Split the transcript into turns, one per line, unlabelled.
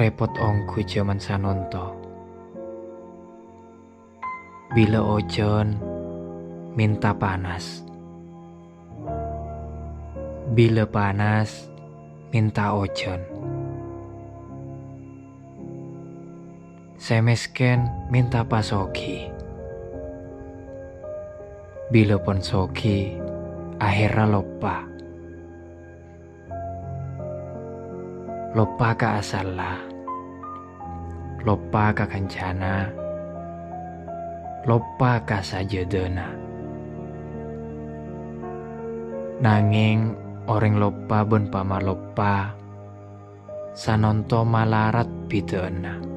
repot ongku jaman sanonto. Bila ojon minta panas, bila panas minta ojon. Semesken minta pasoki, bila pon soki akhirnya lopa ka asalla, lopa ka kancana, lopa ka sajodona. Nanging orang lopa bon pamalopa sanonto malarat bidona.